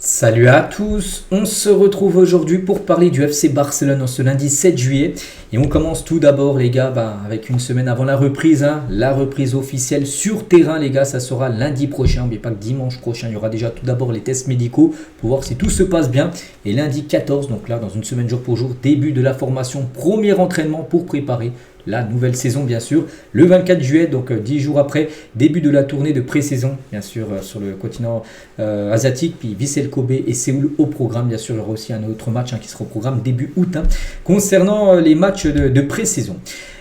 Salut à tous, on se retrouve aujourd'hui pour parler du FC Barcelone en ce lundi 7 juillet et on commence tout d'abord les gars avec une semaine avant la reprise, la reprise officielle sur terrain les gars, ça sera lundi prochain, n'oubliez pas que dimanche prochain il y aura déjà tout d'abord les tests médicaux pour voir si tout se passe bien et lundi 14, donc là dans une semaine jour pour jour, début de la formation, premier entraînement pour préparer la nouvelle saison bien sûr, le 24 juillet, donc 10 jours après, début de la tournée de pré-saison bien sûr sur le continent asiatique, puis Vissel Kobe et Séoul au programme, bien sûr il y aura aussi un autre match qui sera au programme début août concernant les matchs de pré-saison.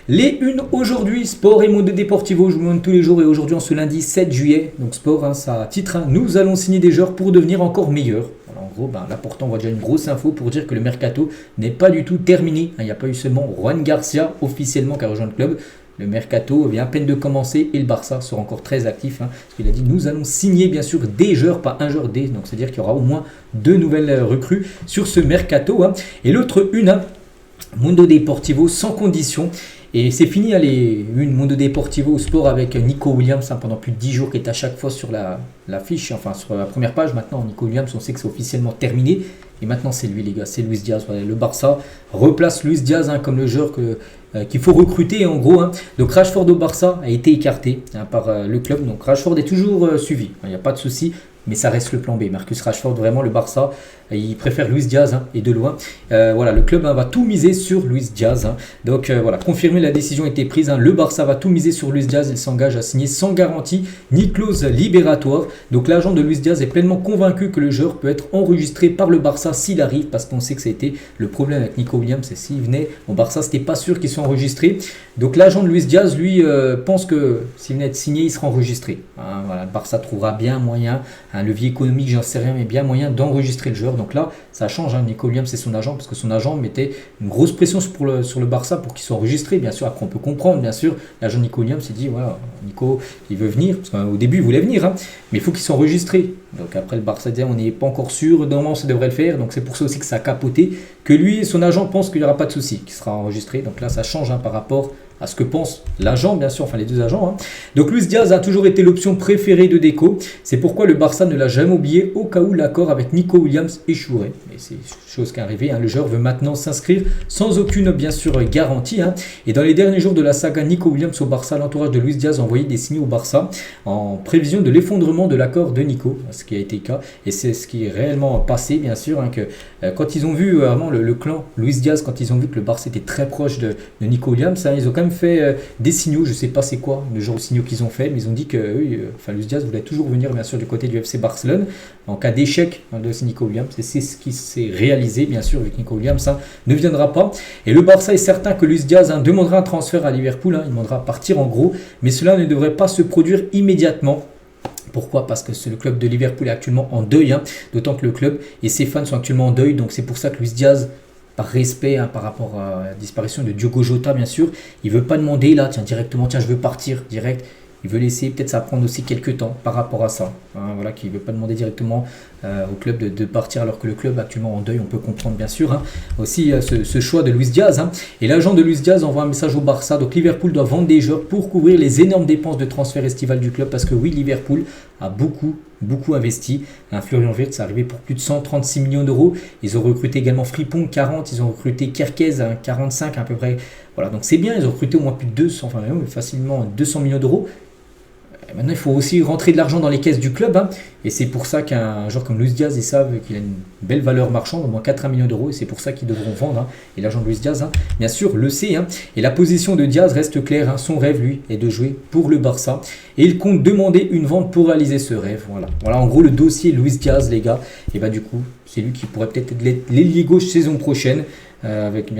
Les unes aujourd'hui, Sport et Mundo Deportivo, je vous montre tous les jours et aujourd'hui en ce lundi 7 juillet, donc Sport, ça titre, nous allons signer des joueurs pour devenir encore meilleurs. En gros, là pourtant on voit déjà une grosse info pour dire que le mercato n'est pas du tout terminé. Il n'y a pas eu seulement Juan Garcia officiellement qui a rejoint le club. Le mercato vient à peine de commencer et le Barça sera encore très actif. Parce qu'il a dit nous allons signer bien sûr des joueurs, pas un joueur des. Donc c'est-à-dire qu'il y aura au moins 2 nouvelles recrues sur ce mercato. Et l'autre Mundo Deportivo sans condition. Et c'est fini une Mundo Deportivo au sport avec Nico Williams pendant plus de 10 jours qui est à chaque fois sur la fiche, enfin sur la première page. Maintenant Nico Williams on sait que c'est officiellement terminé et maintenant c'est lui les gars, c'est Luis Diaz. Voilà, le Barça replace Luis Diaz comme le joueur qu'il faut recruter en gros. Donc Rashford au Barça a été écarté par le club, donc Rashford est toujours suivi, il n'y a pas de souci. Mais ça reste le plan B. Marcus Rashford, vraiment, le Barça, il préfère Luis Diaz et de loin. Voilà, le club va tout miser sur Luis Diaz. Donc voilà, confirmé, la décision a été prise. Le Barça va tout miser sur Luis Diaz. Il s'engage à signer sans garantie ni clause libératoire. Donc l'agent de Luis Diaz est pleinement convaincu que le joueur peut être enregistré par le Barça s'il arrive, parce qu'on sait que ça a été le problème avec Nico Williams. Et s'il venait au Barça, c'était pas sûr qu'il soit enregistré. Donc l'agent de Luis Diaz, lui, pense que s'il venait être signé, il sera enregistré. Voilà, le Barça trouvera bien moyen. Un levier économique, j'en sais rien, mais bien moyen d'enregistrer le joueur. Donc là, ça change. Nico Williams, c'est son agent, parce que son agent mettait une grosse pression sur le Barça pour qu'il soit enregistré. Bien sûr, après on peut comprendre, bien sûr. L'agent Nico Williams s'est dit, voilà, Nico, il veut venir, parce qu'au début, il voulait venir, mais il faut qu'il soit enregistré. Donc après, le Barça dit, on n'est pas encore sûr, normalement, ça devrait le faire. Donc c'est pour ça aussi que ça a capoté, que lui et son agent pensent qu'il n'y aura pas de souci, qu'il sera enregistré. Donc là, ça change par rapport à ce que pense l'agent, bien sûr, enfin les deux agents. Donc Luis Diaz a toujours été l'option préférée de Deco. C'est pourquoi le Barça ne l'a jamais oublié au cas où l'accord avec Nico Williams échouerait. Et c'est chose qui est arrivée. Le joueur veut maintenant s'inscrire sans aucune, bien sûr, garantie. Et dans les derniers jours de la saga Nico Williams au Barça, l'entourage de Luis Diaz a envoyé des signaux au Barça en prévision de l'effondrement de l'accord de Nico, ce qui a été le cas. Et c'est ce qui est réellement passé, bien sûr, que quand ils ont vu vraiment le clan Luis Diaz, quand ils ont vu que le Barça était très proche de Nico Williams, ils ont quand même fait des signaux, je ne sais pas c'est quoi le genre de signaux qu'ils ont fait, mais ils ont dit que Luis Diaz voulait toujours venir bien sûr du côté du FC Barcelone en cas d'échec de Nico Williams, et c'est ce qui s'est réalisé bien sûr avec Nico Williams, ne viendra pas, et le Barça est certain que Luis Diaz demandera un transfert à Liverpool, il demandera à partir en gros, mais cela ne devrait pas se produire immédiatement. Pourquoi ? Parce que le club de Liverpool est actuellement en deuil, d'autant que le club et ses fans sont actuellement en deuil, donc c'est pour ça que Luis Diaz, par respect par rapport à la disparition de Diogo Jota bien sûr, il ne veut pas demander là, directement, je veux partir direct. Il veut laisser, peut-être ça va prendre aussi quelques temps par rapport à ça. Voilà, qu'il ne veut pas demander directement au club de partir alors que le club actuellement en deuil, on peut comprendre bien sûr. Aussi ce choix de Luis Diaz. Et l'agent de Luis Diaz envoie un message au Barça. Donc Liverpool doit vendre des joueurs pour couvrir les énormes dépenses de transfert estival du club. Parce que oui, Liverpool a beaucoup investi. Florian Wirtz est arrivé pour plus de 136 millions d'euros. Ils ont recruté également Frimpong 40, ils ont recruté Kerkez 45 à peu près. Voilà, donc c'est bien, ils ont recruté au moins plus de 200, facilement 200 millions d'euros. Maintenant, il faut aussi rentrer de l'argent dans les caisses du club. Et c'est pour ça qu'un joueur comme Luis Diaz, ils savent qu'il a une belle valeur marchande, au moins 80 millions d'euros. Et c'est pour ça qu'ils devront vendre. Et l'agent de Luis Diaz, bien sûr, le sait. Et la position de Diaz reste claire. Son rêve, lui, est de jouer pour le Barça. Et il compte demander une vente pour réaliser ce rêve. Voilà en gros, le dossier Luis Diaz, les gars. Et du coup, c'est lui qui pourrait peut-être être l'ailier gauche saison prochaine. Avec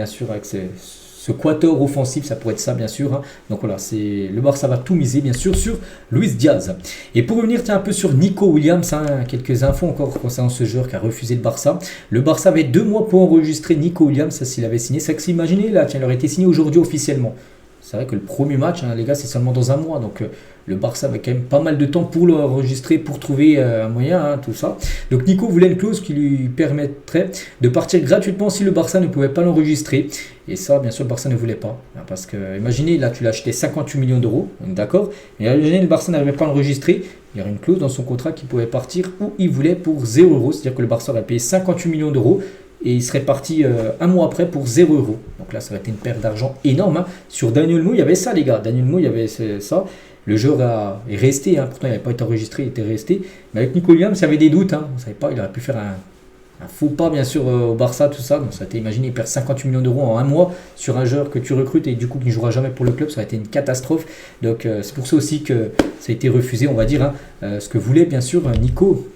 ce quator offensif, ça pourrait être ça bien sûr. Donc voilà, le Barça va tout miser bien sûr sur Luis Diaz. Et pour revenir un peu sur Nico Williams, quelques infos encore concernant ce joueur qui a refusé le Barça. Le Barça avait 2 mois pour enregistrer Nico Williams s'il avait signé. C'est que imaginez là, il aurait été signé aujourd'hui officiellement. c'est vrai que le premier match, hein, les gars, c'est seulement dans un mois. Donc le Barça avait quand même pas mal de temps pour l'enregistrer, pour trouver un moyen, hein, tout ça. Donc Nico voulait une clause qui lui permettrait de partir gratuitement si le Barça ne pouvait pas l'enregistrer. Et ça, bien sûr, le Barça ne voulait pas. Hein, parce que, imaginez, là, tu l'as acheté 58 millions d'euros, d'accord. Et imaginez, le Barça n'arrivait pas à l'enregistrer. Il y aurait une clause dans son contrat qui pouvait partir où il voulait pour 0 euros. C'est-à-dire que le Barça aurait payé 58 millions d'euros. Et il serait parti un mois après pour 0 euros. Donc là, ça aurait été une perte d'argent énorme. Hein. Sur Daniel Mo, il y avait ça, les gars. Daniel Mo, il y avait ça. Le joueur est resté. Hein. Pourtant, il n'avait pas été enregistré, il était resté. Mais avec Nico Williams, il y avait des doutes. Hein. On ne savait pas, il aurait pu faire un faux pas, bien sûr, au Barça, tout ça. Donc ça a été imaginé, il perd 58 millions d'euros en un mois sur un joueur que tu recrutes et du coup qui ne jouera jamais pour le club. Ça aurait été une catastrophe. Donc c'est pour ça aussi que ça a été refusé, on va dire. Hein. Ce que voulait, bien sûr, Nico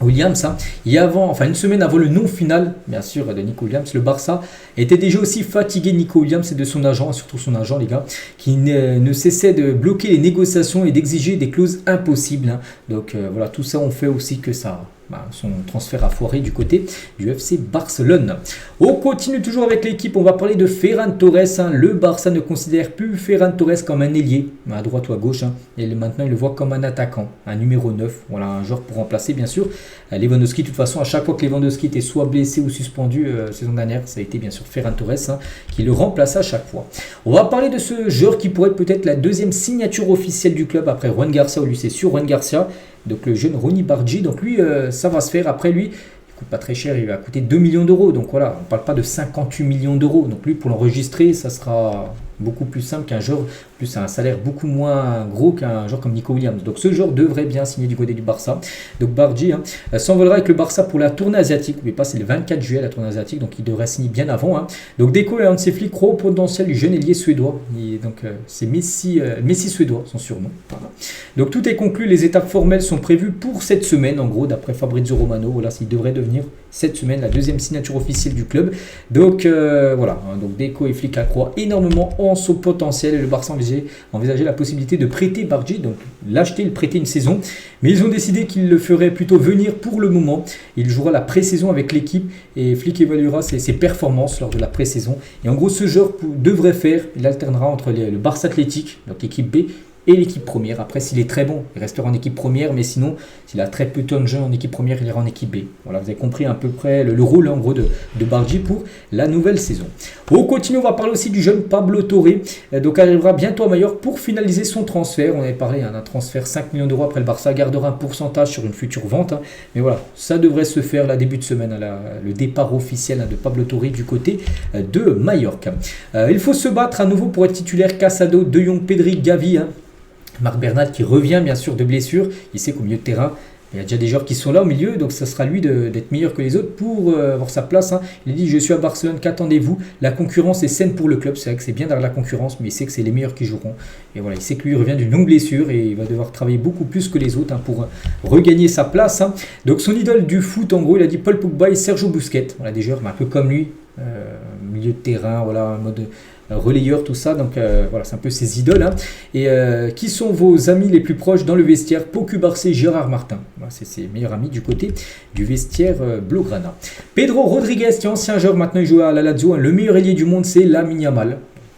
Williams, hein. Et une semaine avant le non final, bien sûr, de Nico Williams, le Barça était déjà aussi fatigué, Nico Williams, et de son agent, surtout son agent, les gars, qui ne cessait de bloquer les négociations et d'exiger des clauses impossibles. Hein. Donc voilà, tout ça, on fait aussi que ça. Son transfert a foiré du côté du FC Barcelone. On continue toujours avec l'équipe, on va parler de Ferran Torres. Hein. Le Barça ne considère plus Ferran Torres comme un ailier, à droite ou à gauche. Hein. Et maintenant, il le voit comme un attaquant, un numéro 9. Voilà, un joueur pour remplacer, bien sûr. Lewandowski, de toute façon, à chaque fois que Lewandowski était soit blessé ou suspendu saison dernière, ça a été bien sûr Ferran Torres hein, qui le remplace à chaque fois. On va parler de ce joueur qui pourrait être peut-être la deuxième signature officielle du club après Juan Garcia, où lui c'est sûr Juan Garcia. Donc le jeune Ronny Bargi, donc lui ça va se faire. Après lui, il coûte pas très cher, il va coûter 2 millions d'euros. Donc voilà, on ne parle pas de 58 millions d'euros. Donc lui pour l'enregistrer, ça sera beaucoup plus simple qu'un joueur, plus un salaire beaucoup moins gros qu'un joueur comme Nico Williams. Donc ce joueur devrait bien signer du côté du Barça. Donc Bargi hein, s'envolera avec le Barça pour la tournée asiatique. N'oubliez pas, c'est le 24 juillet la tournée asiatique, donc il devrait signer bien avant. Hein. Donc Deco et Hansi Flick croient au potentiel du jeune ailier suédois. Donc c'est Messi suédois, son surnom. Voilà. Donc tout est conclu, les étapes formelles sont prévues pour cette semaine, en gros, d'après Fabrizio Romano. Voilà, il devrait devenir cette semaine la deuxième signature officielle du club. Donc voilà, hein, donc Deco et Flick croient énormément en son potentiel et le Barça envisageait la possibilité de prêter Bargi, donc l'acheter, le prêter une saison, mais ils ont décidé qu'ils le feraient plutôt venir pour le moment. Il jouera la pré-saison avec l'équipe et Flick évaluera ses performances lors de la pré-saison. Et en gros, ce joueur devrait il alternera entre le Barça Athlétique, donc l'équipe B, et l'équipe première. Après, s'il est très bon, il restera en équipe première, mais sinon, s'il a très peu de temps de jeu en équipe première, il ira en équipe B. Voilà, vous avez compris à peu près le rôle en gros de Bargi pour la nouvelle saison. On continue, on va parler aussi du jeune Pablo Torre, donc arrivera bientôt à Mallorca pour finaliser son transfert. On avait parlé d'un transfert 5 millions d'euros, après le Barça gardera un pourcentage sur une future vente, hein. Mais voilà, ça devrait se faire là début de semaine, le départ officiel de Pablo Torre du côté de Mallorca. Il faut se battre à nouveau pour être titulaire. Casado, De Jong, Pedri, Gavi, hein. Marc Bernat qui revient bien sûr de blessure, il sait qu'au milieu de terrain, il y a déjà des joueurs qui sont là au milieu, donc ça sera lui d'être meilleur que les autres pour avoir sa place. Hein. Il a dit, je suis à Barcelone, qu'attendez-vous? La concurrence est saine pour le club, c'est vrai que c'est bien d'avoir la concurrence, mais il sait que c'est les meilleurs qui joueront. Et voilà, il sait que lui revient d'une longue blessure et il va devoir travailler beaucoup plus que les autres hein, pour regagner sa place. Hein. Donc son idole du foot, en gros, il a dit Paul Pogba et Sergio Busquets, voilà, des joueurs un peu comme lui, milieu de terrain, voilà, en mode relayeur, tout ça, donc voilà, c'est un peu ses idoles. Hein. Et qui sont vos amis les plus proches dans le vestiaire? Pau Barcé, Gérard Martin, voilà, c'est ses meilleurs amis du côté du vestiaire Blaugrana. Pedro Rodriguez, qui est ancien joueur, maintenant il joue à la Lazio, hein. Le meilleur ailier du monde, c'est Lamine Yamal.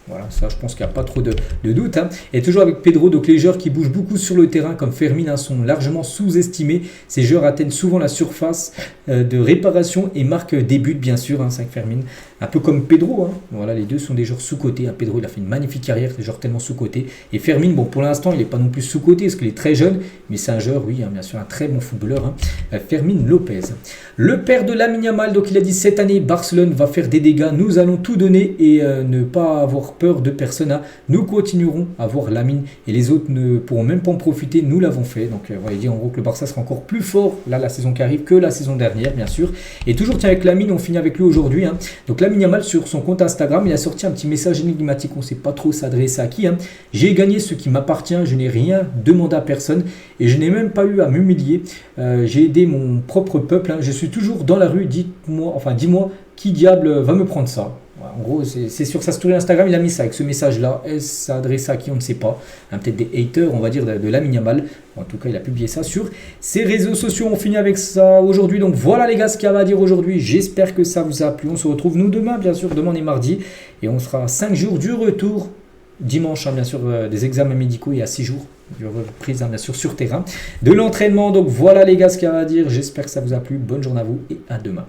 Voilà, ça je pense qu'il n'y a pas trop de doute. Hein. Et toujours avec Pedro, donc les joueurs qui bougent beaucoup sur le terrain comme Fermin hein, sont largement sous-estimés. Ces joueurs atteignent souvent la surface de réparation et marquent des buts bien sûr, hein, 5 Fermin. Un peu comme Pedro, hein. Voilà, les deux sont des joueurs sous-cotés. Hein. Pedro il a fait une magnifique carrière, c'est des joueurs tellement sous-cotés. Et Fermin, bon pour l'instant il n'est pas non plus sous-coté parce qu'il est très jeune, mais c'est un joueur, oui, hein, bien sûr un très bon footballeur. Hein. Fermin Lopez. Le père de Lamine Yamal, donc il a dit cette année Barcelone va faire des dégâts, nous allons tout donner et ne pas avoir peur de personne. Hein. Nous continuerons à voir Lamine et les autres ne pourront même pas en profiter, nous l'avons fait. Donc voilà, il dit en gros que le Barça sera encore plus fort là la saison qui arrive que la saison dernière bien sûr. Et toujours tiens avec Lamine, on finit avec lui aujourd'hui. Hein. Donc Lamine Yamal sur son compte Instagram, il a sorti un petit message énigmatique, on ne sait pas trop s'adresser à qui. Hein. J'ai gagné ce qui m'appartient, je n'ai rien demandé à personne et je n'ai même pas eu à m'humilier. J'ai aidé mon propre peuple, hein. Je suis toujours dans la rue, dis-moi qui diable va me prendre ça. En gros, c'est sur sa story Instagram, il a mis ça avec ce message-là. Est-ce s'adresse à qui? On ne sait pas. Hein, peut-être des haters, on va dire, de Lamine Yamal. En tout cas, il a publié ça sur ses réseaux sociaux. On finit avec ça aujourd'hui. Donc voilà les gars, ce qu'il y avait à dire aujourd'hui. J'espère que ça vous a plu. On se retrouve nous demain, bien sûr. Demain, on est mardi. Et on sera à 5 jours du retour dimanche, bien sûr, des examens médicaux et à 6 jours de reprise, bien sûr, sur terrain. De l'entraînement, donc voilà les gars ce qu'il y a à dire. J'espère que ça vous a plu. Bonne journée à vous et à demain.